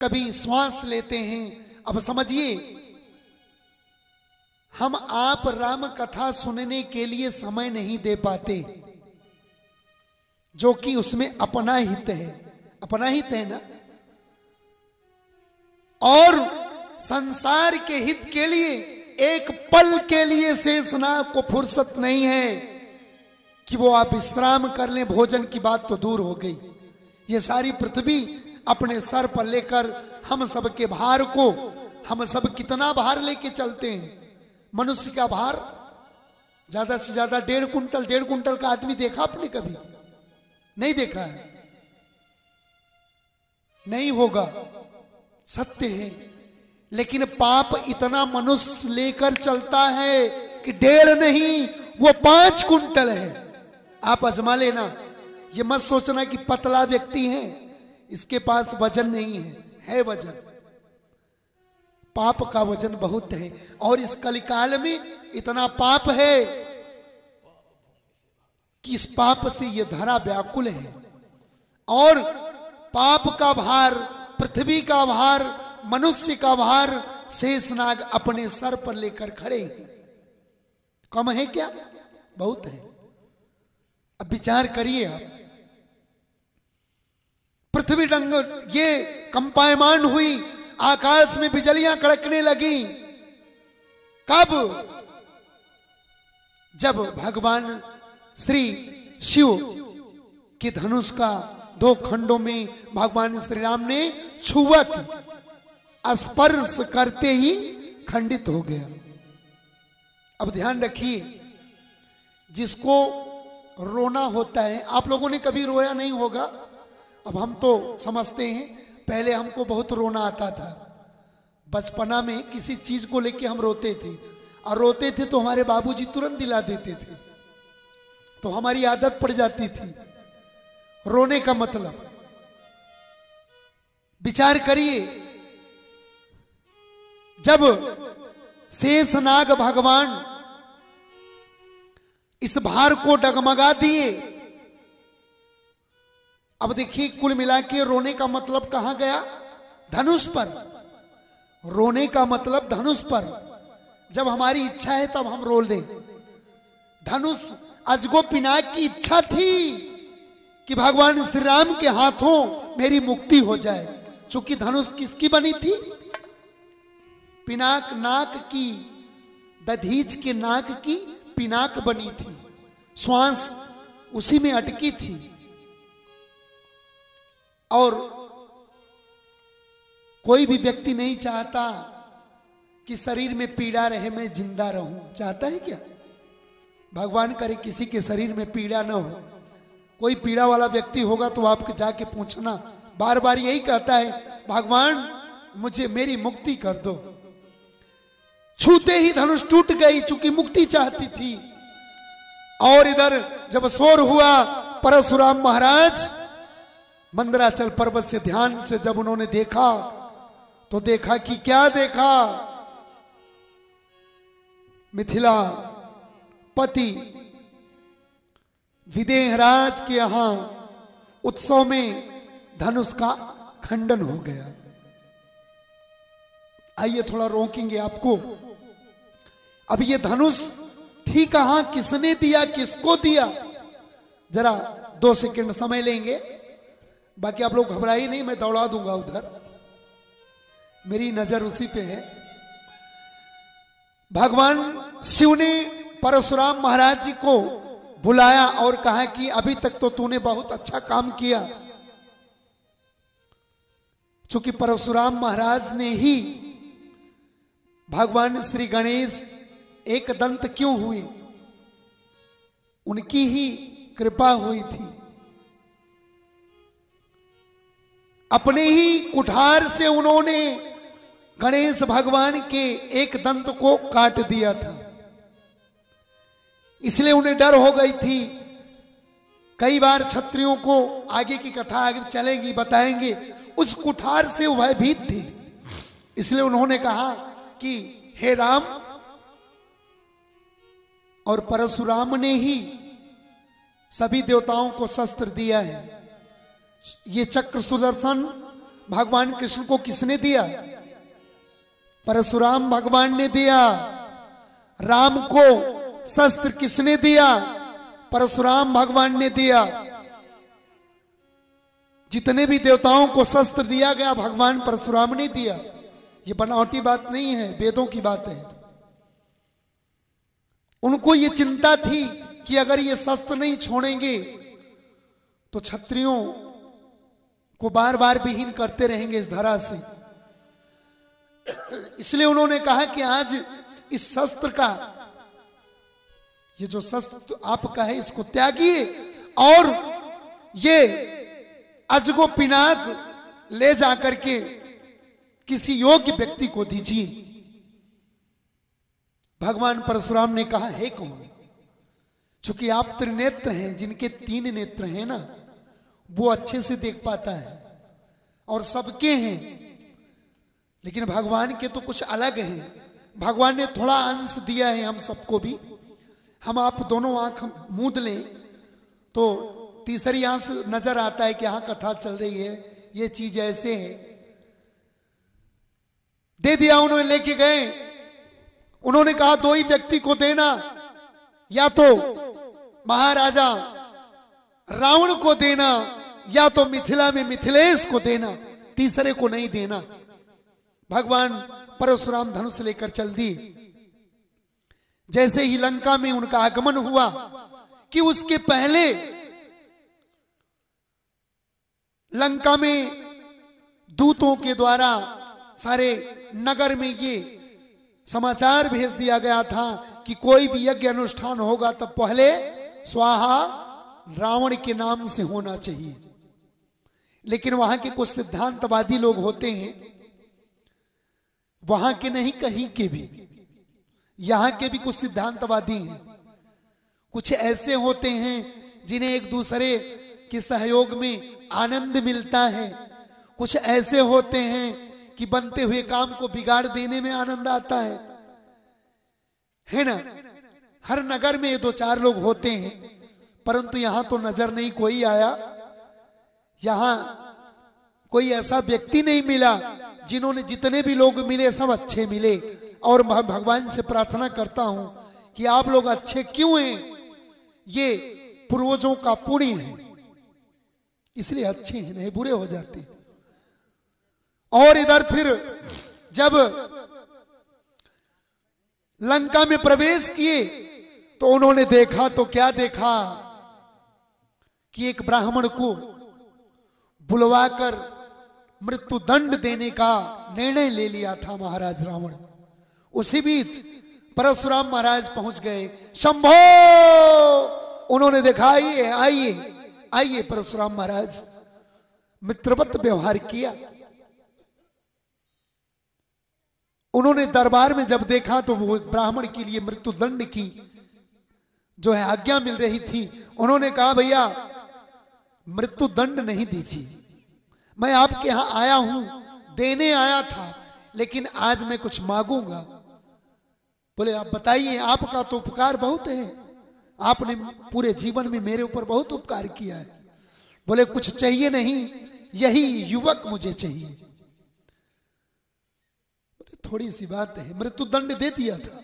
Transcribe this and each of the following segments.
कभी श्वास लेते हैं। अब समझिए, हम आप राम कथा सुनने के लिए समय नहीं दे पाते, जो कि उसमें अपना हित है, अपना हित है ना। और संसार के हित के लिए एक पल के लिए शेषनाग को फुर्सत नहीं है कि वो आप विश्राम कर लें। भोजन की बात तो दूर हो गई, ये सारी पृथ्वी अपने सर पर लेकर हम सब के भार को, हम सब कितना भार लेके चलते हैं। मनुष्य का भार ज्यादा से ज्यादा 1.5 कुंटल का आदमी देखा आपने कभी? नहीं देखा है, नहीं होगा, सत्य है। लेकिन पाप इतना मनुष्य लेकर चलता है कि 1.5 नहीं, वो 5 कुंटल है। आप आजमा लेना, ये मत सोचना कि पतला व्यक्ति है इसके पास वजन नहीं है वजन। पाप का वजन बहुत है, और इस कलिकाल में इतना पाप है कि इस पाप से यह धरा व्याकुल है। और पाप का भार, पृथ्वी का भार, मनुष्य का भार शेषनाग अपने सर पर लेकर खड़े हैं। कम है क्या? बहुत है। अब विचार करिए आप, पृथ्वी डंग ये कंपायमान हुई, आकाश में बिजलियां कड़कने लगी। कब? जब भगवान श्री शिव के धनुष का 2 खंडों में भगवान श्री राम ने छुवत स्पर्श करते ही खंडित हो गया। अब ध्यान रखिए, जिसको रोना होता है, आप लोगों ने कभी रोया नहीं होगा, अब हम तो समझते हैं, पहले हमको बहुत रोना आता था। बचपना में किसी चीज को लेके हम रोते थे, और रोते थे तो हमारे बाबूजी तुरंत दिला देते थे, तो हमारी आदत पड़ जाती थी रोने का मतलब। विचार करिए, जब शेषनाग भगवान इस भार को डगमगा दिए, अब देखिए कुल मिला के रोने का मतलब कहां गया? धनुष पर। रोने का मतलब धनुष पर। जब हमारी इच्छा है तब हम रोल दें। धनुष अजगो पिनाक की इच्छा थी कि भगवान श्री राम के हाथों मेरी मुक्ति हो जाए। चूंकि धनुष किसकी बनी थी? पिनाक, नाक की, दधीच के नाक की पिनाक बनी थी, श्वास उसी में अटकी थी। और कोई भी व्यक्ति नहीं चाहता कि शरीर में पीड़ा रहे, मैं जिंदा रहूं। चाहता है क्या? भगवान करे किसी के शरीर में पीड़ा ना हो। कोई पीड़ा वाला व्यक्ति होगा तो आप जाके पूछना, बार बार यही कहता है, भगवान मुझे मेरी मुक्ति कर दो। छूते ही धनुष टूट गई, चूंकि मुक्ति चाहती थी। और इधर जब शोर हुआ, परशुराम महाराज मंदराचल पर्वत से ध्यान से जब उन्होंने देखा, तो देखा कि क्या देखा? मिथिला पति विदेहराज के यहां उत्सव में धनुष का खंडन हो गया। आइए थोड़ा रोकेंगे आपको। अब ये धनुष थी कहां, किसने दिया, किसको दिया? जरा 2 सेकंड समय लेंगे, बाकी आप लोग घबराइए नहीं, मैं दौड़ा दूंगा उधर, मेरी नजर उसी पे है। भगवान शिव ने परशुराम महाराज जी को बुलाया और कहा कि अभी तक तो तूने बहुत अच्छा काम किया। चूंकि परशुराम महाराज ने ही भगवान श्री गणेश एक दंत क्यों हुए, उनकी ही कृपा हुई थी। अपने ही कुठार से उन्होंने गणेश भगवान के एक दंत को काट दिया था, इसलिए उन्हें डर हो गई थी। कई बार क्षत्रियों को, आगे की कथा आगे चलेगी बताएंगे, उस कुठार से भयभीत थी। इसलिए उन्होंने कहा कि हे राम, और परशुराम ने ही सभी देवताओं को शस्त्र दिया है। ये चक्र सुदर्शन भगवान कृष्ण को किसने दिया? परशुराम भगवान ने दिया। राम को शस्त्र किसने दिया? परशुराम भगवान ने दिया। जितने भी देवताओं को शस्त्र दिया गया भगवान परशुराम ने दिया। ये बनावटी बात नहीं है, वेदों की बात है। उनको ये चिंता थी कि अगर ये शस्त्र नहीं छोड़ेंगे तो क्षत्रियों को बार बार विहीन करते रहेंगे इस धरा से। इसलिए उन्होंने कहा कि आज इस शस्त्र का, ये जो शस्त्र आपका है इसको त्यागिए और ये अजगो पिनाक ले जाकर के किसी योग्य व्यक्ति को दीजिए। भगवान परशुराम ने कहा, है कौन? चूंकि आप त्रिनेत्र हैं, जिनके 3 नेत्र हैं ना, वो अच्छे से देख पाता है और सबके हैं, लेकिन भगवान के तो कुछ अलग हैं। भगवान ने थोड़ा अंश दिया है हम सबको भी। हम आप दोनों आंख मूंद लें तो तीसरी आंख से नजर आता है कि हाँ कथा चल रही है, ये चीज ऐसे है। दे दिया, उन्होंने लेके गए। उन्होंने कहा 2 ही व्यक्ति को देना, या तो महाराजा रावण को देना या तो मिथिला में मिथिलेश को देना, तीसरे को नहीं देना। भगवान परशुराम धनुष लेकर चल दिए। जैसे ही लंका में उनका आगमन हुआ कि उसके पहले लंका में दूतों के द्वारा सारे नगर में ये समाचार भेज दिया गया था कि कोई भी यज्ञ अनुष्ठान होगा तो पहले स्वाहा रावण के नाम से होना चाहिए। लेकिन वहां के कुछ सिद्धांतवादी लोग होते हैं, वहां के नहीं कहीं के भी, यहां के भी कुछ सिद्धांतवादी हैं। कुछ ऐसे होते हैं जिन्हें एक दूसरे के सहयोग में आनंद मिलता है। कुछ ऐसे होते हैं कि बनते हुए काम को बिगाड़ देने में आनंद आता है ना। हर नगर में 2-4 लोग होते हैं, परंतु यहां तो नजर नहीं कोई आया। यहां कोई ऐसा व्यक्ति नहीं मिला। जिन्होंने, जितने भी लोग मिले सब अच्छे मिले। और भगवान से प्रार्थना करता हूं कि आप लोग अच्छे क्यों हैं? ये पूर्वजों का पुण्य है, इसलिए अच्छे हैं, नहीं बुरे हो जाते। और इधर फिर जब लंका में प्रवेश किए तो उन्होंने देखा, तो क्या देखा कि एक ब्राह्मण को बुलवाकर मृत्यु दंड देने का निर्णय ले लिया था महाराज रावण। उसी बीच परशुराम महाराज पहुंच गए। शंभो! उन्होंने देखा, आइए आइए आइए। परशुराम महाराज मित्रवत व्यवहार किया। उन्होंने दरबार में जब देखा तो वो एक ब्राह्मण के लिए मृत्यु दंड की जो है आज्ञा मिल रही थी। उन्होंने कहा, भैया मृत्यु दंड नहीं दीजिए, मैं आपके यहां आया हूं, देने आया था, लेकिन आज मैं कुछ मांगूंगा। बोले, आप बताइए, आपका तो उपकार बहुत है, आपने पूरे जीवन में मेरे ऊपर बहुत उपकार किया है। बोले, कुछ चाहिए नहीं, यही युवक मुझे चाहिए। बोले, थोड़ी सी बात है, मृत्यु दंड दे दिया था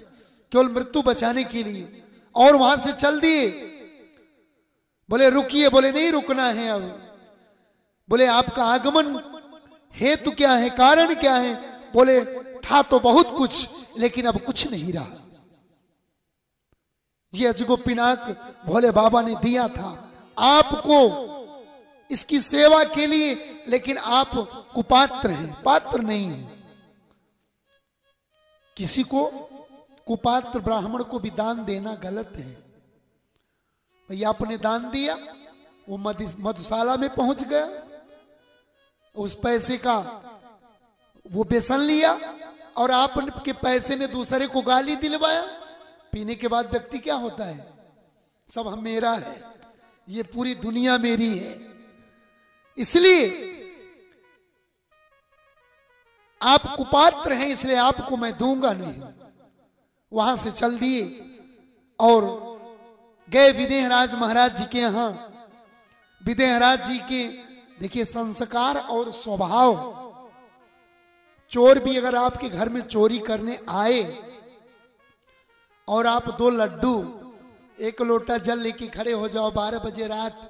केवल मृत्यु बचाने के लिए, और वहां से चल दिए। बोले, रुकिए। बोले, नहीं रुकना है अब। बोले, आपका आगमन हेतु क्या है, कारण क्या है? बोले, था तो बहुत कुछ, लेकिन अब कुछ नहीं रहा। ये अजगो पिनाक भोले बाबा ने दिया था आपको इसकी सेवा के लिए, लेकिन आप कुपात्र हैं, पात्र नहीं हैं। किसी को कुपात्र ब्राह्मण को भी दान देना गलत है। भैया आपने दान दिया, वो मधुशाला में पहुंच गया, उस पैसे का वो बेसन लिया और आपके पैसे ने दूसरे को गाली दिलवाया। पीने के बाद व्यक्ति क्या होता है? सब हम मेरा है, ये पूरी दुनिया मेरी है। इसलिए आप कुपात्र हैं, इसलिए आपको मैं दूंगा नहीं। वहां से चल दिए और गए विदेहराज महाराज जी के यहां। विदेहराज जी के देखिए संस्कार और स्वभाव, चोर भी अगर आपके घर में चोरी करने आए और आप 2 लड्डू 1 लोटा जल लेके खड़े हो जाओ 12 बजे रात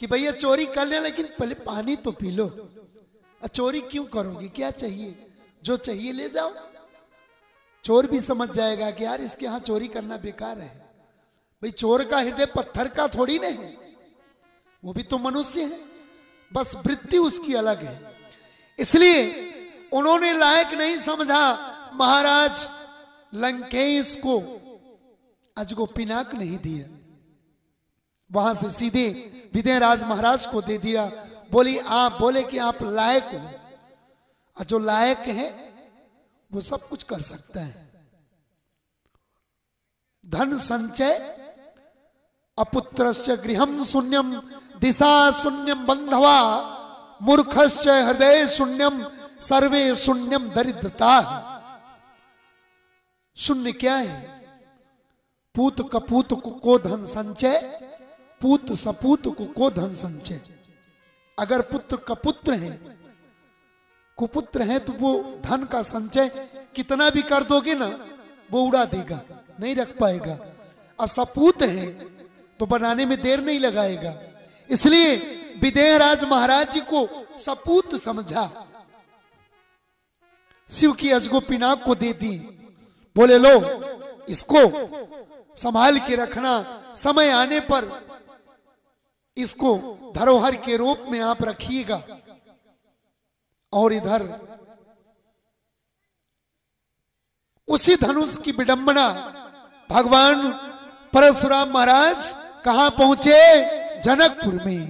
कि भैया चोरी कर ले, लेकिन पहले पानी तो पी लो, चोरी क्यों करोगे, क्या चाहिए, जो चाहिए ले जाओ। चोर भी समझ जाएगा कि यार इसके यहां चोरी करना बेकार है। भाई चोर का हृदय पत्थर का थोड़ी ना है, वो भी तो मनुष्य है, बस वृत्ति उसकी अलग है। इसलिए उन्होंने लायक नहीं समझा महाराज लंकेश को, अजगो पिनाक नहीं दिया, वहां से सीधे विदयराज महाराज को दे दिया। बोले कि आप लायक हो, और जो लायक है वो सब कुछ कर सकता है। धन संचय अपुत्रस्य गृहम शून्यम दिशा शून्यम बंधवा मूर्खस्य हृदय शून्यम सर्वे शून्यम दरिद्रता। शून्य क्या है? पूत कपूत को धन संचय, पूत सपूत को धन संचय। अगर पुत्र कपुत्र है, कुपुत्र है, तो वो धन का संचय कितना भी कर दोगे ना वो उड़ा देगा, नहीं रख पाएगा। और सपूत है तो बनाने में देर नहीं लगाएगा। इसलिए विदेहराज महाराज जी को सपूत समझा, शिव की अजगो पिनाक को दे दी। बोले लो इसको संभाल के रखना, समय आने पर इसको धरोहर के रूप में आप रखिएगा। और इधर उसी धनुष की विडंबना भगवान परशुराम महाराज कहां पहुंचे? जनकपुर में।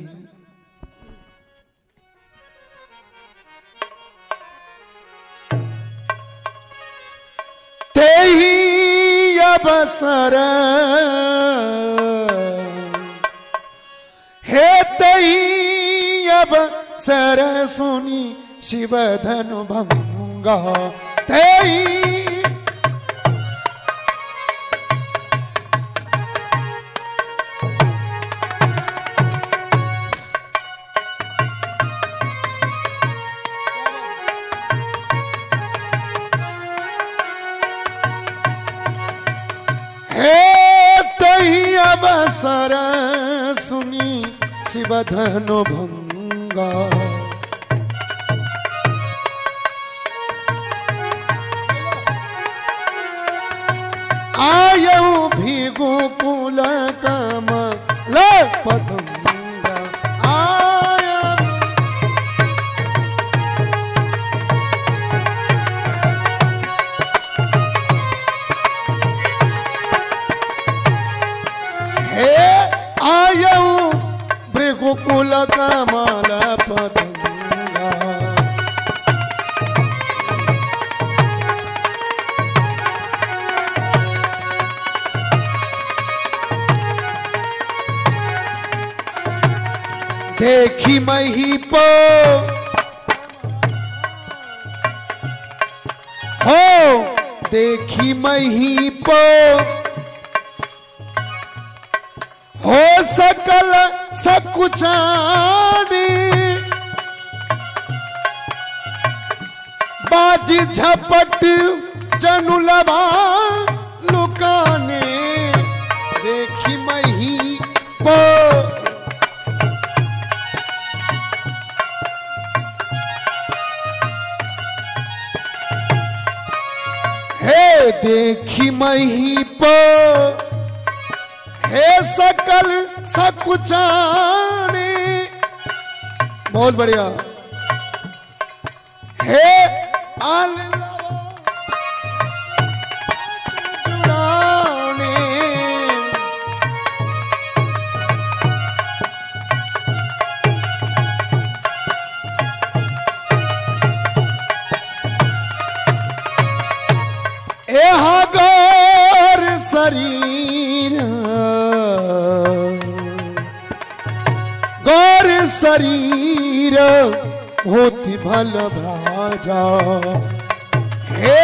तेही अवसर हे तेही अवसर सुनी शिव धनु भंगा। तेही अवसर सुनी शिव धनु भंगा। आयऊ भी गोकुल कमल पतंगा। आयऊ भृगुकुल कमल पतंगा। देखी महीप हो, देखी महीप हो सकल सकुचानी। बाजी झपट जनु लबा लुकाने। देखी मही पो हे देखी मही पो हे सकल सकुचाने। बहुत बढ़िया। हे आल जुड़ाने। एहा गौर शरीर गौर शरीर होती भल भ्राजा। हे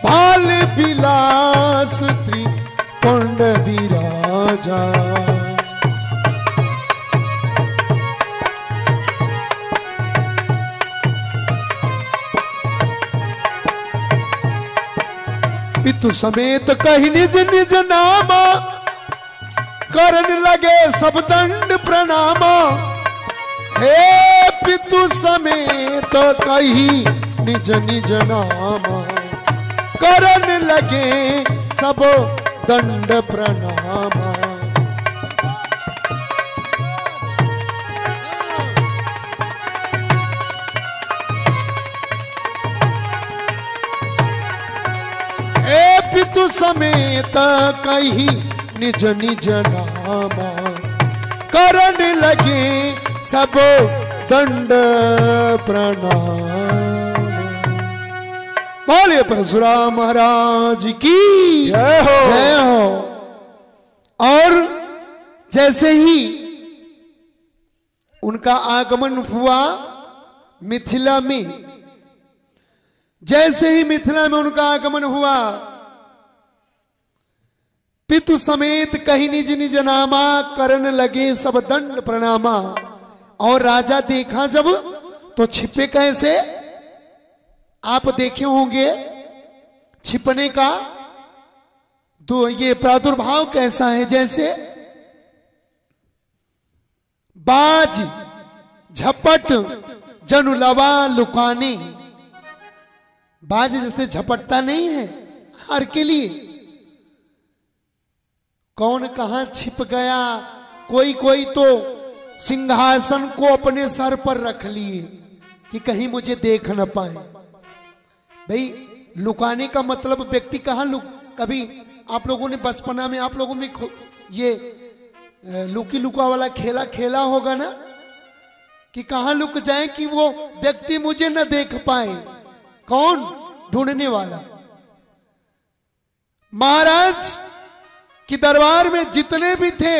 भाल विलास त्रिपुंड विराजा। पितु समेत कही निज निज नामा, करन लगे सब दंड प्रणामा। हे पितु समेत कही निज निज नामा, करन लगे सब दंड प्रणामा। हे पितु समेत कही निज निज नामा, करन लगे सब दंड प्रणाम। बोलिए परशुराम महाराज की जय हो, जय हो। और जैसे ही उनका आगमन हुआ मिथिला में, जैसे ही मिथिला में उनका आगमन हुआ, पितु समेत कही निज निज नामा, करन लगे सब दंड प्रणामा। और राजा देखा जब तो छिपे कैसे? आप देखे होंगे छिपने का तो ये प्रादुर्भाव कैसा है, जैसे बाज झपट जनु लवा लुकाने। बाज जैसे झपटता नहीं है हार के लिए, कौन कहां छिप गया। कोई कोई तो सिंहासन को अपने सर पर रख लिए कि कहीं मुझे देख न पाए। भाई लुकाने का मतलब व्यक्ति कहां लुक, कभी आप लोगों ने बचपना में आप लोगों में ये लुकी लुका वाला खेला खेला होगा ना, कि कहां लुक जाए कि वो व्यक्ति मुझे न देख पाए। कौन? ढूंढने वाला। महाराज कि दरबार में जितने भी थे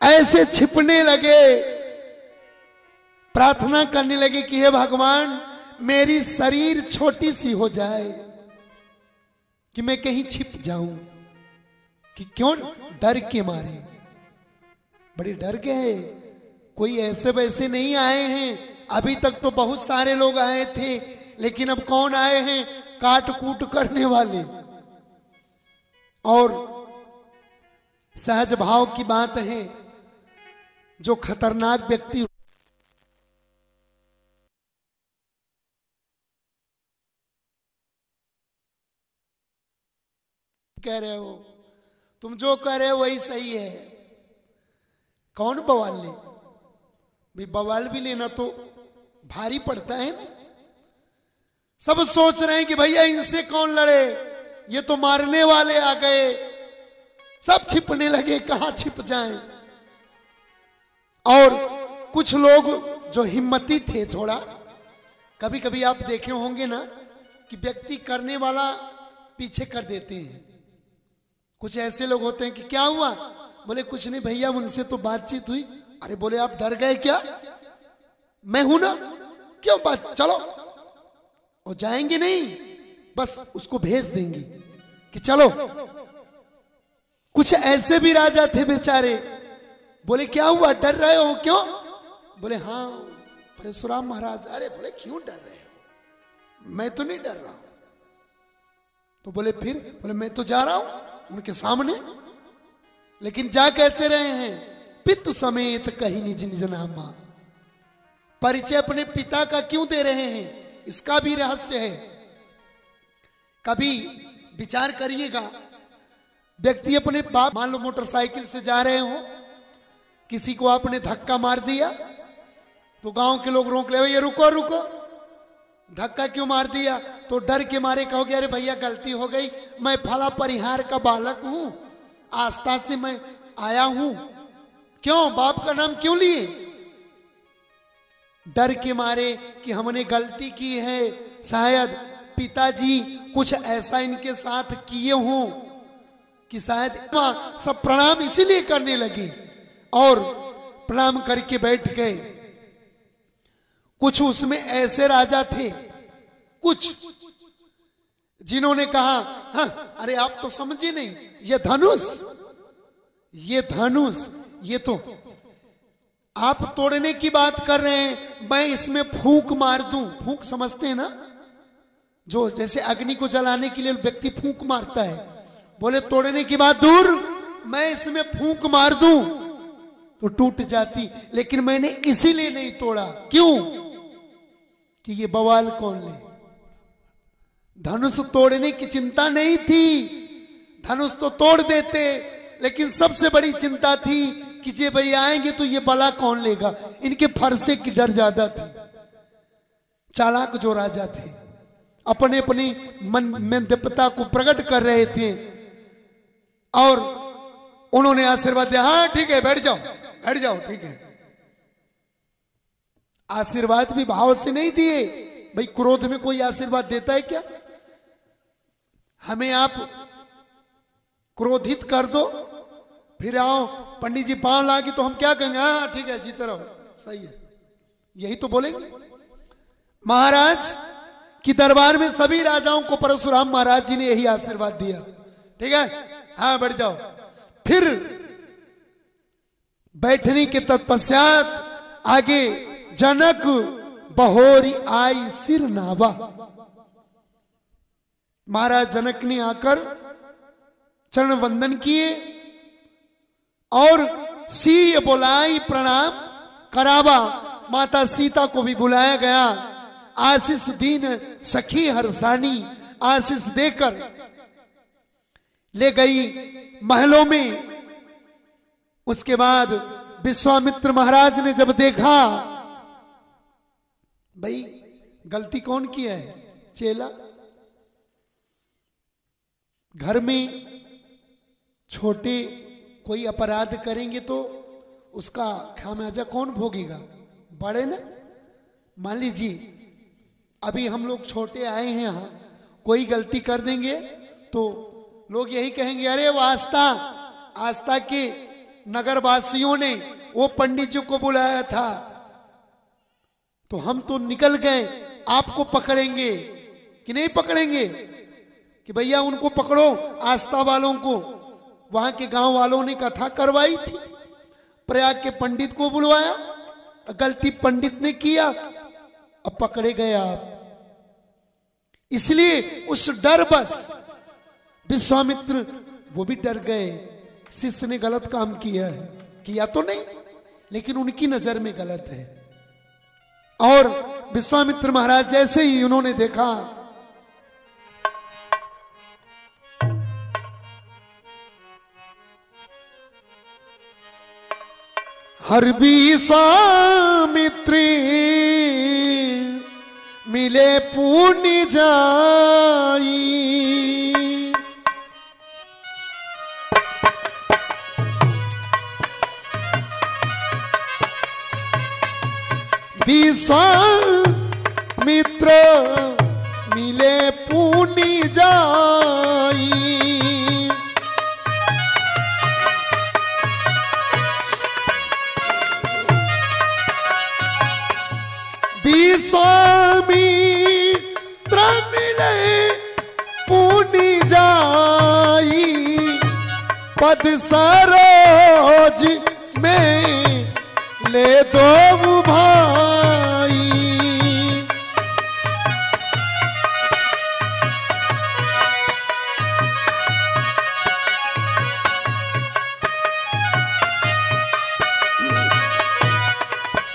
ऐसे छिपने लगे, प्रार्थना करने लगे कि हे भगवान मेरी शरीर छोटी सी हो जाए कि मैं कहीं छिप जाऊं। कि क्यों? डर के मारे, बड़े डर गए। कोई ऐसे वैसे नहीं आए हैं, अभी तक तो बहुत सारे लोग आए थे, लेकिन अब कौन आए हैं? काट कूट करने वाले। और सहज भाव की बात है, जो खतरनाक व्यक्ति कह रहे हो, तुम जो कह रहे हो वही सही है। कौन बवाल ले? भाई बवाल भी लेना तो भारी पड़ता है ना। सब सोच रहे हैं कि भैया इनसे कौन लड़े, ये तो मारने वाले आ गए। सब छिपने लगे, कहां छिप जाएं। और कुछ लोग जो हिम्मती थे थोड़ा, कभी कभी आप देखे होंगे ना कि व्यक्ति करने वाला पीछे कर देते हैं। कुछ ऐसे लोग होते हैं कि क्या हुआ? बोले कुछ नहीं भैया, उनसे तो बातचीत हुई। अरे बोले आप डर गए क्या? मैं हूं ना, क्यों बात, चलो। और जाएंगे नहीं, बस उसको भेज देंगे कि चलो। कुछ ऐसे भी राजा थे बेचारे, बोले क्या हुआ, डर रहे हो क्यों? बोले हाँ परशुराम महाराज। अरे बोले क्यों डर रहे हो? मैं तो नहीं डर रहा हूं। तो बोले फिर? बोले मैं तो जा रहा हूं उनके सामने। लेकिन जा कैसे रहे हैं? पितु समेत कहीं निज निज नामा। परिचय अपने पिता का क्यों दे रहे हैं, इसका भी रहस्य है। कभी विचार करिएगा, व्यक्ति अपने बाप, मान लो मोटरसाइकिल से जा रहे हो, किसी को आपने धक्का मार दिया तो गांव के लोग रोक ले, ये रुको रुको, धक्का क्यों मार दिया? तो डर के मारे कहोगे अरे भैया गलती हो गई, मैं फला परिहार का बालक हूं, आस्था से मैं आया हूं। क्यों? बाप का नाम क्यों लिए? डर के मारे कि हमने गलती की है, शायद पिताजी कुछ ऐसा इनके साथ किए हों कि शायद सब प्रणाम इसीलिए करने लगे और प्रणाम करके बैठ गए। कुछ उसमें ऐसे राजा थे, कुछ जिन्होंने कहा हाँ, अरे आप तो समझे नहीं, ये धनुष, ये धनुष, ये तो आप तोड़ने की बात कर रहे हैं, मैं इसमें फूंक मार दूं। फूंक समझते हैं ना, जो जैसे अग्नि को जलाने के लिए व्यक्ति फूंक मारता है, बोले तोड़ने की बात दूर, मैं इसमें फूंक मार दूं तो टूट जाती, लेकिन मैंने इसीलिए नहीं तोड़ा। क्यों? कि ये बवाल कौन ले। धनुष तोड़ने की चिंता नहीं थी, धनुष तो तोड़ देते, लेकिन सबसे बड़ी चिंता थी कि जे भाई आएंगे तो ये बला कौन लेगा। इनके फरसे की डर ज्यादा थी। चालाक जो राजा थे अपने अपनी मन में दिव्यता को प्रकट कर रहे थे और उन्होंने आशीर्वाद दिया, हाँ ठीक है बैठ जाओ बैठ जाओ, ठीक है। आशीर्वाद भी भाव से नहीं दिए। भाई क्रोध में कोई आशीर्वाद देता है क्या? हमें आप क्रोधित कर दो, फिर आओ पंडित जी पांव लागे तो हम क्या कहेंगे? हाँ ठीक है जीते रहो, सही है, यही तो बोलेंगे। महाराज की दरबार में सभी राजाओं को परशुराम महाराज जी ने यही आशीर्वाद दिया, ठीक है हाँ बैठ जाओ। फिर बैठने के तत्पश्चात आगे जनक बहोरी आई सिर नावा। महाराज जनक ने आकर चरण वंदन किए और सी बोलाई प्रणाम करावा। माता सीता को भी बुलाया गया। आशीष दीन सखी हरसानी, आशीष देकर ले गई महलों में। उसके बाद विश्वामित्र महाराज ने जब देखा, भाई गलती कौन किया है? चेला। घर में छोटे कोई अपराध करेंगे तो उसका खामियाजा कौन भोगेगा? बड़े ना। मान लीजिए अभी हम लोग छोटे आए हैं यहाँ, कोई गलती कर देंगे तो लोग यही कहेंगे, अरे वो आस्था के नगरवासियों ने वो पंडित जी को बुलाया था तो हम तो निकल गए, आपको पकड़ेंगे कि नहीं पकड़ेंगे? कि भैया उनको पकड़ो, आस्था वालों को। वहां के गांव वालों ने कथा करवाई थी, प्रयाग के पंडित को बुलवाया, गलती पंडित ने किया, अब पकड़े गए आप। इसलिए उस डर बस विश्वामित्र वो भी डर गए। शिष्य ने गलत काम किया है, किया तो नहीं लेकिन उनकी नजर में गलत है। और विश्वामित्र महाराज जैसे ही उन्होंने देखा, हर विश्वामित्री मिले पुण्य जाई, विश्वामित्र मिले पुण्य जाई। विश्वामित्र मिले पुण्य जाई, पद सरोज में ले दो भाई।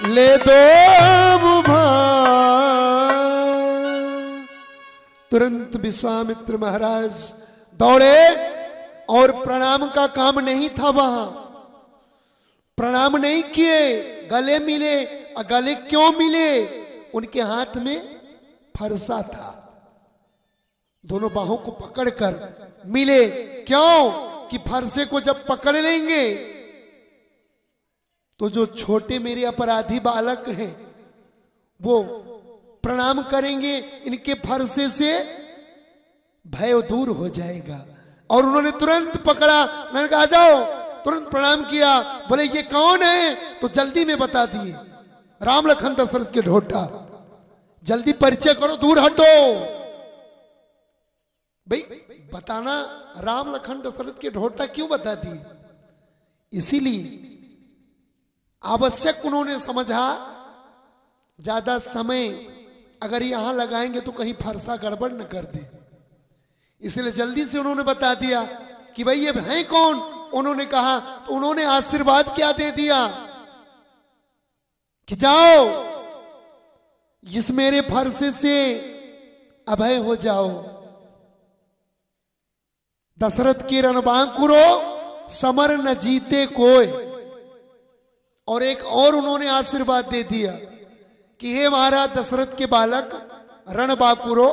ले दो तुरंत विश्वामित्र महाराज दौड़े और प्रणाम का काम नहीं था वहां। प्रणाम नहीं किए, गले मिले। गले क्यों मिले? उनके हाथ में फरसा था, दोनों बाहों को पकड़कर मिले। क्यों? कि फरसे को जब पकड़ लेंगे तो जो छोटे मेरे अपराधी बालक हैं वो प्रणाम करेंगे, इनके फरसे से भय दूर हो जाएगा। और उन्होंने तुरंत पकड़ा, उन्होंने कहा आ जाओ, तुरंत प्रणाम किया। बोले ये कौन है? तो जल्दी में बता दिए, राम लखन दशरथ के ढोटा। जल्दी परिचय करो, दूर हटो। भाई बताना राम लखन दशरथ के ढोटा क्यों बता दिए? इसीलिए आवश्यक उन्होंने समझा, ज्यादा समय अगर यहां लगाएंगे तो कहीं फरसा गड़बड़ न कर दे, इसलिए जल्दी से उन्होंने बता दिया कि भाई ये है कौन। उन्होंने कहा, तो उन्होंने आशीर्वाद क्या दे दिया कि जाओ इस मेरे फरसे से अभय हो जाओ। दशरथ के रणबांकुरो समर न जीते कोय। और एक और उन्होंने आशीर्वाद दे दिया कि हे महाराज दशरथ के बालक रणबांकुरो,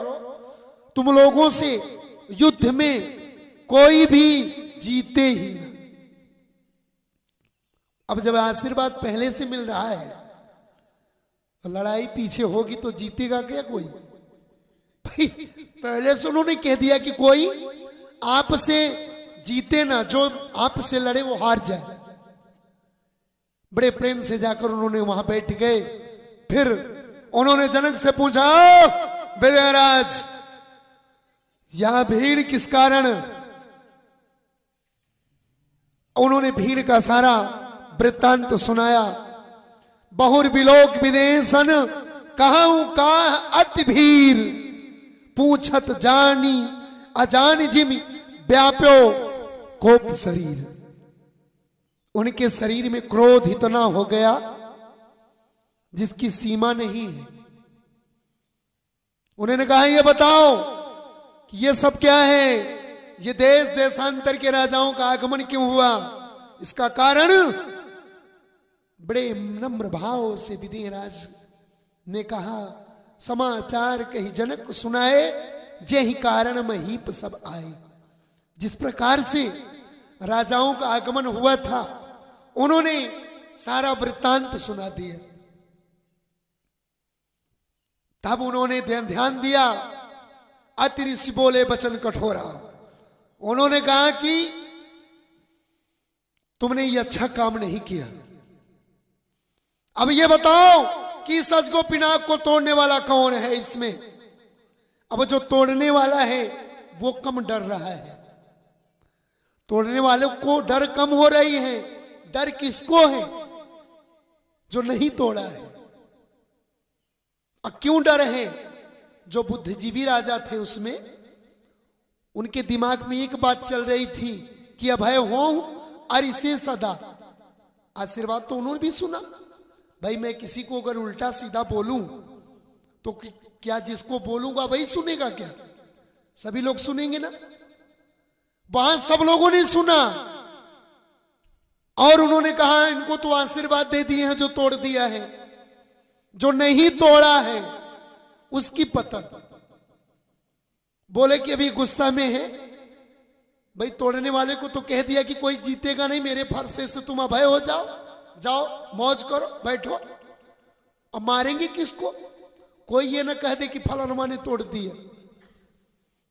तुम लोगों से युद्ध में कोई भी जीते ही ना। अब जब आशीर्वाद पहले से मिल रहा है, तो लड़ाई पीछे होगी तो जीतेगा क्या कोई? भाई पहले से उन्होंने कह दिया कि कोई आपसे जीते ना, जो आपसे लड़े वो हार जाए। बड़े प्रेम से जाकर उन्होंने वहां बैठ गए। फिर उन्होंने जनक से पूछा, विजयराज यह भीड़ किस कारण? उन्होंने भीड़ का सारा वृत्तांत सुनाया। बहुर बिलोक विदेशन कहूं का अति भीर, पूछत जानी अजान जिमि व्याप्यो कोप शरीर। उनके शरीर में क्रोध इतना हो गया जिसकी सीमा नहीं है। उन्होंने कहा, ये बताओ कि ये सब क्या है? ये देश देशांतर के राजाओं का आगमन क्यों हुआ? इसका कारण? बड़े नम्र भाव से विधिराज ने कहा, समाचार कही जनक को सुनाए, जे ही कारण महीप सब आए। जिस प्रकार से राजाओं का आगमन हुआ था उन्होंने सारा वृत्तांत सुना दिया। तब उन्होंने ध्यान दिया, अति ऋषि बोले वचन कठोरा। उन्होंने कहा कि तुमने ये अच्छा काम नहीं किया। अब ये बताओ कि सजगो पिनाक को तोड़ने वाला कौन है इसमें? अब जो तोड़ने वाला है वो कम डर रहा है, तोड़ने वाले को डर कम हो रही है। डर किसको है? जो नहीं तोड़ा है। अब क्यों डर है? जो बुद्धिजीवी राजा थे उसमें उनके दिमाग में एक बात चल रही थी कि अभय हो और इसे सदा। आशीर्वाद तो उन्होंने भी सुना। भाई मैं किसी को अगर उल्टा सीधा बोलूं तो क्या जिसको बोलूंगा वही सुनेगा क्या? सभी लोग सुनेंगे ना? वहां सब लोगों ने सुना और उन्होंने कहा इनको तो आशीर्वाद दे दिए हैं जो तोड़ दिया है, जो नहीं तोड़ा है उसकी पतन। बोले कि अभी गुस्सा में है। भाई तोड़ने वाले को तो कह दिया कि कोई जीतेगा नहीं, मेरे फरसे से तुम अभय हो जाओ, जाओ मौज करो, बैठो। अब मारेंगे किसको? कोई ये ना कह दे कि फलानुमा ने तोड़ दिया।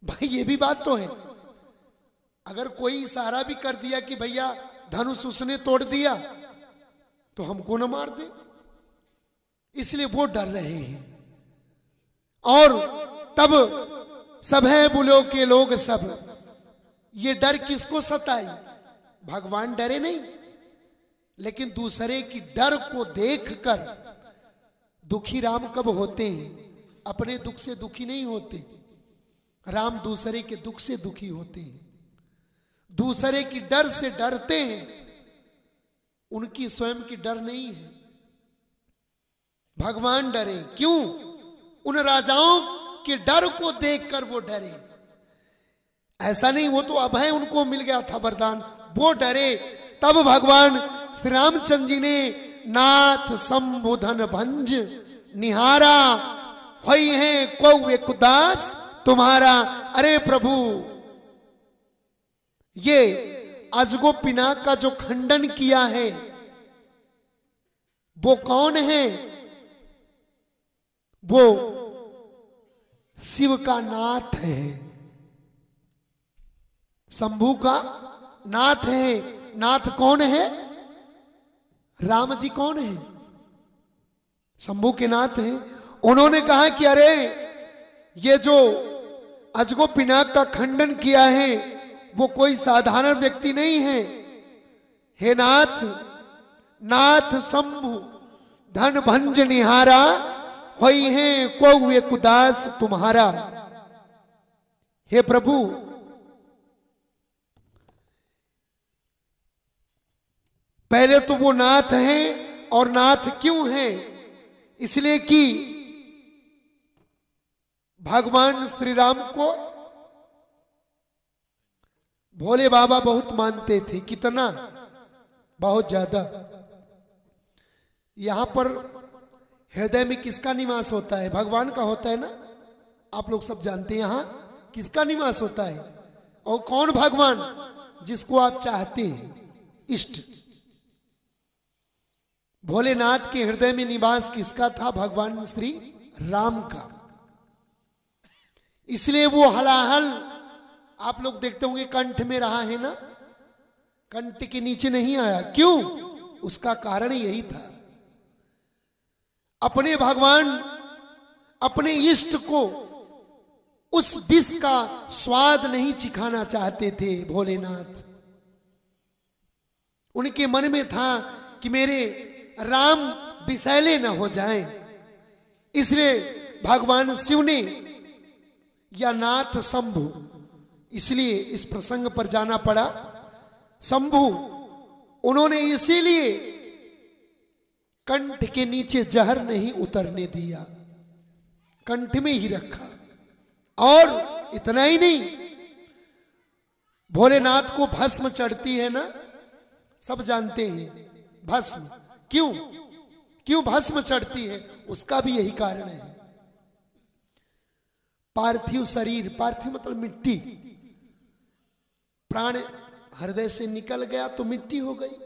भाई ये भी बात तो है। अगर कोई इशारा भी कर दिया कि भैया धनुष उसने तोड़ दिया तो हमको ना मार दे, इसलिए वो डर रहे हैं। और तब सब है बुलो के लोग सब। ये डर किसको सताई? भगवान डरे नहीं, लेकिन दूसरे की डर को देखकर दुखी राम कब होते हैं? अपने दुख से दुखी नहीं होते। राम दूसरे के दुख से दुखी होते हैं, दूसरे की डर से डरते हैं, उनकी स्वयं की डर नहीं है। भगवान डरे क्यों? उन राजाओं के डर को देखकर वो डरे। ऐसा नहीं वो तो अभय उनको मिल गया था वरदान, वो डरे। तब भगवान श्री रामचंद्र जी ने नाथ संबोधन भंज निहारा, होई है को एक उदास तुम्हारा। अरे प्रभु, ये अजगो पिनाक का जो खंडन किया है वो कौन है? वो शिव का नाथ है, शंभू का नाथ है। नाथ कौन है? राम जी कौन है? शंभू के नाथ हैं। उन्होंने कहा कि अरे ये जो अजगो पिनाक का खंडन किया है वो कोई साधारण व्यक्ति नहीं है। हे नाथ, नाथ शंभु धन भंज निहारा, होई है को एक उदास तुम्हारा। हे प्रभु, पहले तो वो नाथ हैं, और नाथ क्यों हैं? इसलिए कि भगवान श्री राम को भोले बाबा बहुत मानते थे। कितना? बहुत ज्यादा। यहां पर हृदय में किसका निवास होता है? भगवान का होता है ना, आप लोग सब जानते हैं। यहां किसका निवास होता है? और कौन भगवान? जिसको आप चाहते हैं, इष्ट। भोलेनाथ के हृदय में निवास किसका था? भगवान श्री राम का। इसलिए वो हलाहल आप लोग देखते होंगे कंठ में रहा है ना, कंठ के नीचे नहीं आया। क्यों? उसका कारण यही था, अपने भगवान, अपने इष्ट को उस विष का स्वाद नहीं चिखाना चाहते थे भोलेनाथ। उनके मन में था कि मेरे राम विषैले न हो जाएं। इसलिए भगवान शिव ने, या नाथ शंभु, इसलिए इस प्रसंग पर जाना पड़ा। शंभु, उन्होंने इसीलिए कंठ के नीचे जहर नहीं उतरने दिया, कंठ में ही रखा। और इतना ही नहीं, भोलेनाथ को भस्म चढ़ती है ना, सब जानते हैं भस्म। क्यों क्यों भस्म चढ़ती है? उसका भी यही कारण है। पार्थिव शरीर, पार्थिव मतलब मिट्टी, प्राण हृदय से निकल गया तो मिट्टी हो गई।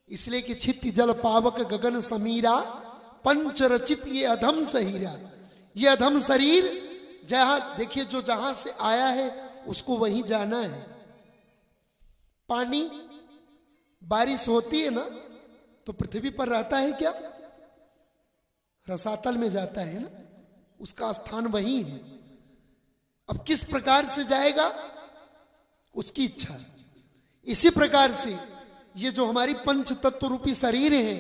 इसलिए कि छिति जल पावक गगन समीरा, पंच रचित ये अधम शरीरा। ये अधम शरीर जहां, देखिए, जो जहां से आया है उसको वहीं जाना है। पानी, बारिश होती है ना तो पृथ्वी पर रहता है क्या? रसातल में जाता है ना, उसका स्थान वही है। अब किस प्रकार से जाएगा उसकी इच्छा। इसी प्रकार से ये जो हमारी पंच तत्व रूपी शरीर है,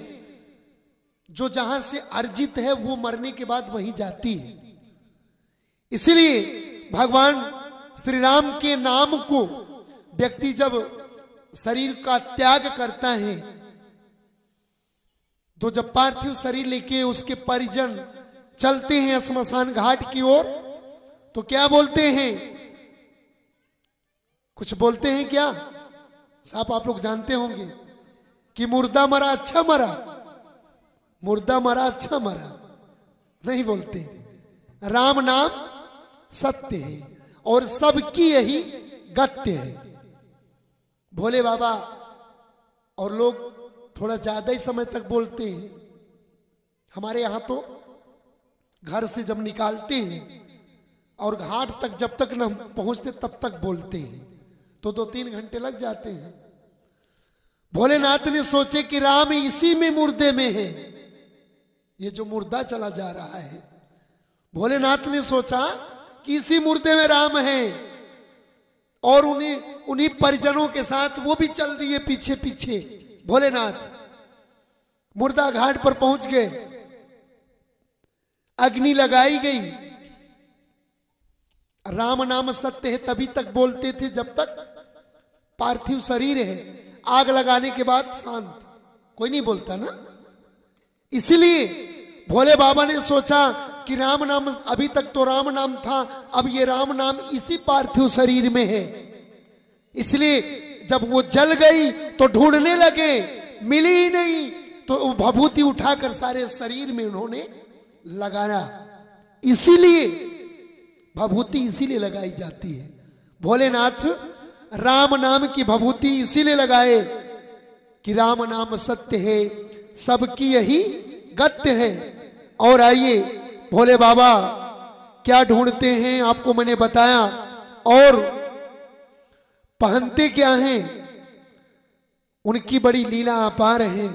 जो जहां से अर्जित है वो मरने के बाद वहीं जाती है। इसलिए भगवान श्री राम के नाम को व्यक्ति जब शरीर का त्याग करता है, तो जब पार्थिव शरीर लेके उसके परिजन चलते हैं श्मशान घाट की ओर, तो क्या बोलते हैं? कुछ बोलते हैं क्या? साहब आप लोग जानते होंगे कि मुर्दा मरा अच्छा मरा, मुर्दा मरा अच्छा मरा। नहीं बोलते। राम नाम सत्य है और सबकी यही गत्य है। भोले बाबा और लोग थोड़ा ज्यादा ही समय तक बोलते हैं। हमारे यहां तो घर से जब निकालते हैं और घाट तक जब तक न पहुंचते तब तक बोलते हैं, तो 2-3 घंटे लग जाते हैं। भोलेनाथ ने सोचे कि राम इसी में मुर्दे में है, ये जो मुर्दा चला जा रहा है, भोलेनाथ ने सोचा कि इसी मुर्दे में राम है, और उन्हीं परिजनों के साथ वो भी चल दिए पीछे पीछे। भोलेनाथ मुर्दा घाट पर पहुंच गए, अग्नि लगाई गई। राम नाम सत्य है तभी तक बोलते थे जब तक पार्थिव शरीर है। आग लगाने के बाद शांत, कोई नहीं बोलता ना। इसलिए भोले बाबा ने सोचा कि राम नाम, अभी तक तो राम नाम था, अब ये राम नाम इसी पार्थिव शरीर में है। इसलिए जब वो जल गई तो ढूंढने लगे, मिली ही नहीं, तो वो भभूति उठाकर सारे शरीर में उन्होंने लगाया। इसीलिए भभूति इसीलिए लगाई जाती है। भोलेनाथ राम नाम की भभूति इसीलिए लगाए कि राम नाम सत्य है, सबकी यही गत्य है। और आइए भोले बाबा क्या ढूंढते हैं आपको मैंने बताया, और पहनते क्या हैं, उनकी बड़ी लीला अपार है।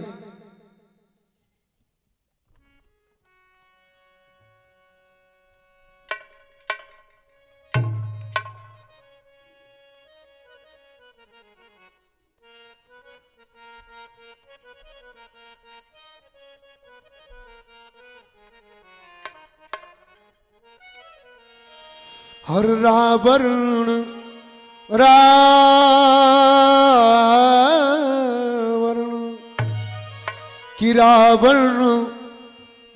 हर रावण रावण कि रावण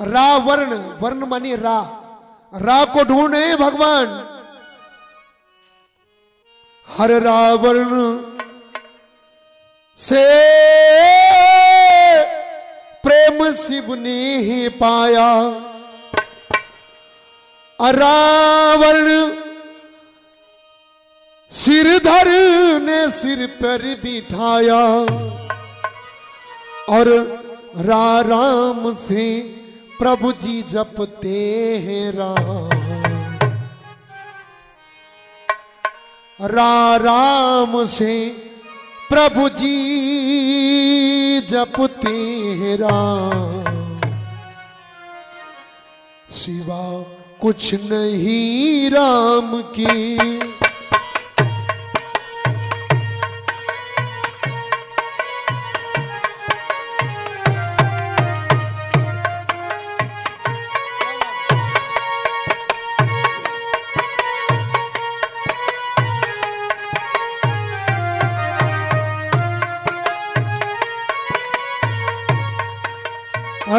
रावण वर्ण मानी रा को ढूंढे भगवान। हर रावण से प्रेम शिव ने ही पाया। रावण सिरधर ने सिर पर बिठाया और राम से प्रभु जी जपते हैं राम से प्रभु जी जपते हैं राम। सिवा कुछ नहीं राम की।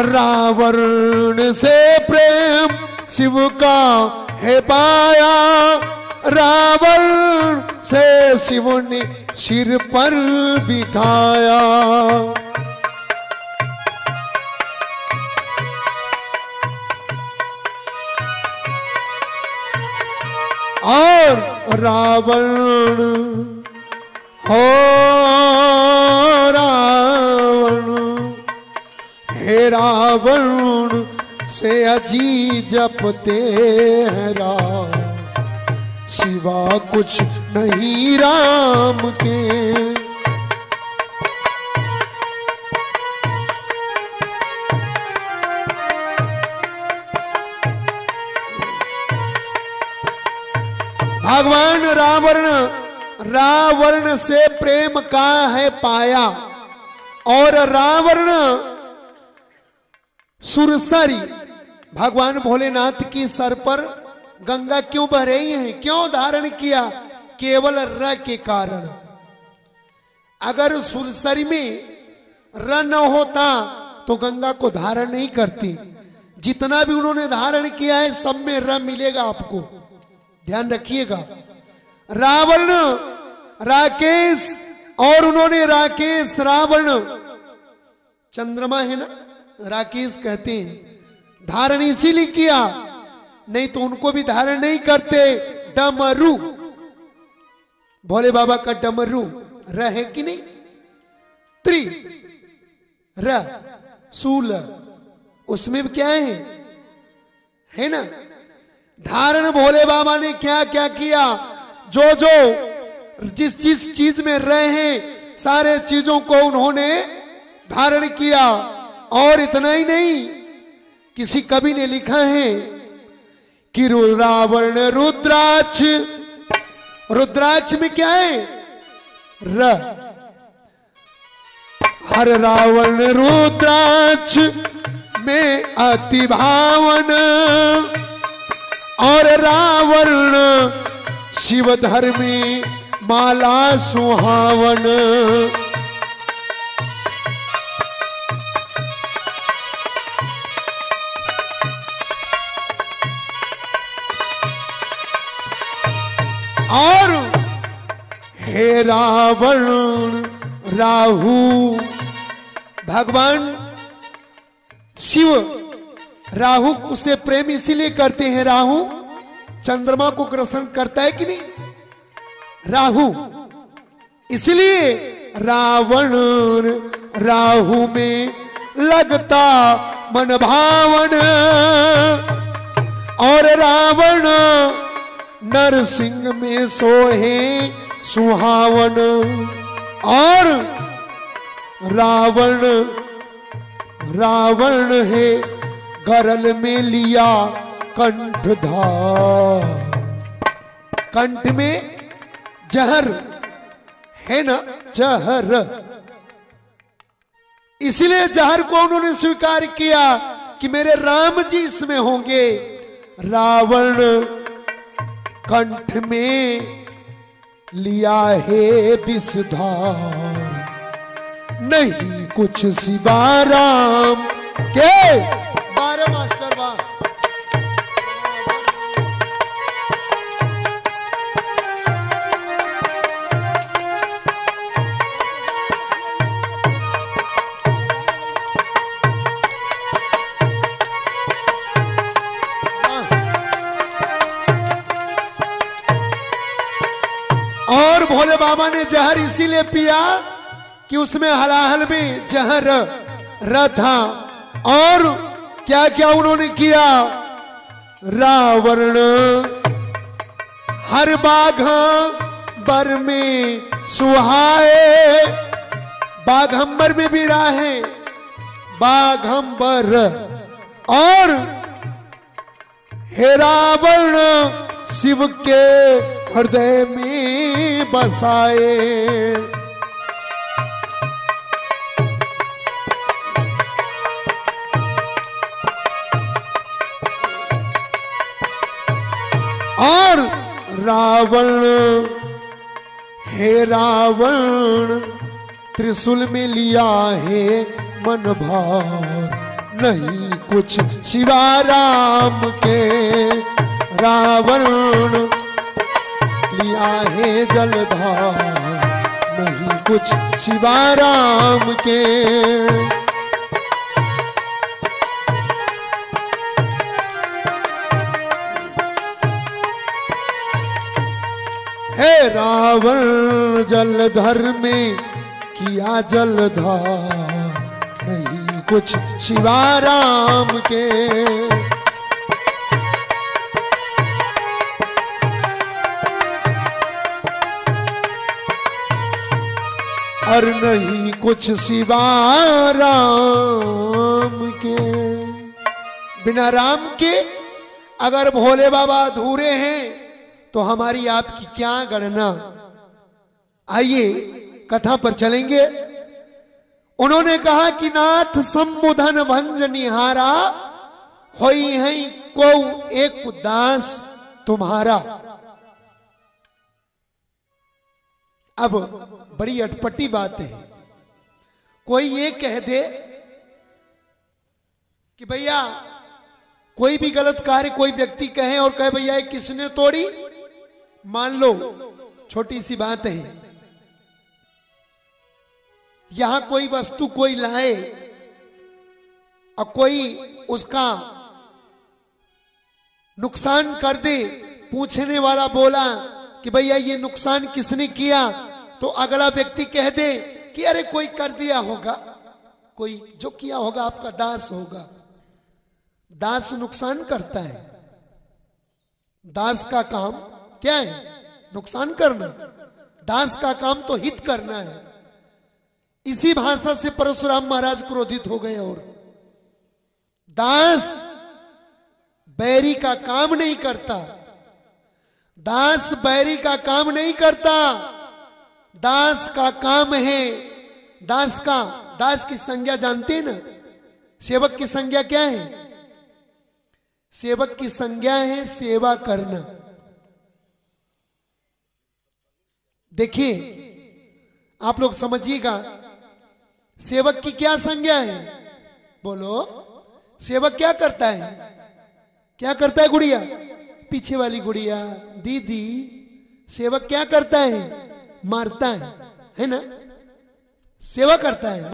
रावण से प्रेम शिव का है पाया। रावण से शिव ने सिर पर बिठाया। और रावण हो रावण से अजी जपते हैं राम। सिवा कुछ नहीं राम के। भगवान रावण से प्रेम का है पाया। और रावण सुरसरी भगवान भोलेनाथ की सर पर गंगा क्यों बह रही है, क्यों धारण किया? केवल र के कारण। अगर सुरसरी में र न होता तो गंगा को धारण नहीं करती। जितना भी उन्होंने धारण किया है सब में र मिलेगा आपको, ध्यान रखिएगा। रावण राकेश, और उन्होंने राकेश रावण चंद्रमा है ना, राकेश कहते हैं, धारण इसीलिए किया, नहीं तो उनको भी धारण नहीं करते। डमरू, भोले बाबा का डमरू र है कि नहीं? त्रि र सूल, उसमें भी क्या है ना? धारण भोले बाबा ने क्या क्या किया? जो जिस चीज में रहे सारे चीजों को उन्होंने धारण किया। और इतना ही नहीं, किसी कवि ने लिखा है कि रावण रुद्राक्ष, रुद्राक्ष में क्या है? र। हर रावण रुद्राक्ष में अति भावन। और रावण शिव धर्मी माला सुहावन। और हे रावण राहु, भगवान शिव राहु से प्रेम इसीलिए करते हैं। राहु चंद्रमा को ग्रसन करता है कि नहीं? राहु, इसलिए रावण राहु में लगता मन भावन। और रावण नरसिंह में सोहे सुहावन। और रावण है गरल में लिया कंठधार। कंठ में जहर है ना, जहर, इसलिए जहर को उन्होंने स्वीकार किया कि मेरे राम जी इसमें होंगे। रावण कंठ में लिया है विषधार, नहीं कुछ सिवा राम के। बारे मास्टर वाह। और भोले बाबा ने जहर इसीलिए पिया कि उसमें हलाहल में जहर र था। और क्या क्या उन्होंने किया, रावण हर बाघंबर में सुहाए, बाघंबर में भी राहे बाघंबर, और हे रावण शिव के हृदय में बसाए। और रावण हे रावण त्रिशूल में लिया है मन भार, नहीं कुछ सिवा राम के। रावण लिया है जलधार, नहीं कुछ सिवा राम के। हे रावण जलधर में किया जलधार, नहीं कुछ सिवा राम के। और नहीं कुछ सिवा राम के। बिना राम के अगर भोले बाबा अधूरे हैं तो हमारी आपकी क्या गणना। आइए कथा पर चलेंगे। उन्होंने कहा कि नाथ संबुधन भंज निहारा, होई है को एक दास तुम्हारा। अब बड़ी अटपटी बात है, कोई ये कह दे कि भैया कोई भी गलत कार्य कोई व्यक्ति कहे और कहे भैया ये किसने तोड़ी, मान लो छोटी सी बात है, यहां कोई वस्तु कोई लाए और कोई उसका नुकसान कर दे, पूछने वाला बोला कि भैया ये नुकसान किसने किया, तो अगला व्यक्ति कह दे कि अरे कोई कर दिया होगा, कोई जो किया होगा आपका दास होगा। दास नुकसान करता है, दास का काम क्या है, नुकसान करना। दास का काम तो हित करना है। इसी भाषा से परशुराम महाराज क्रोधित हो गए और दास बैरी का काम नहीं करता, दास बैरी का काम नहीं करता, दास का काम है, दास की संज्ञा जानते हैं ना, सेवक की संज्ञा क्या है, सेवक की संज्ञा है सेवा करना। देखिए आप लोग समझिएगा, सेवक की क्या संज्ञा है, बोलो सेवक क्या करता है, क्या करता है गुड़िया, पीछे वाली गुड़िया दीदी, सेवक क्या करता है, मारता है ना, सेवा करता है।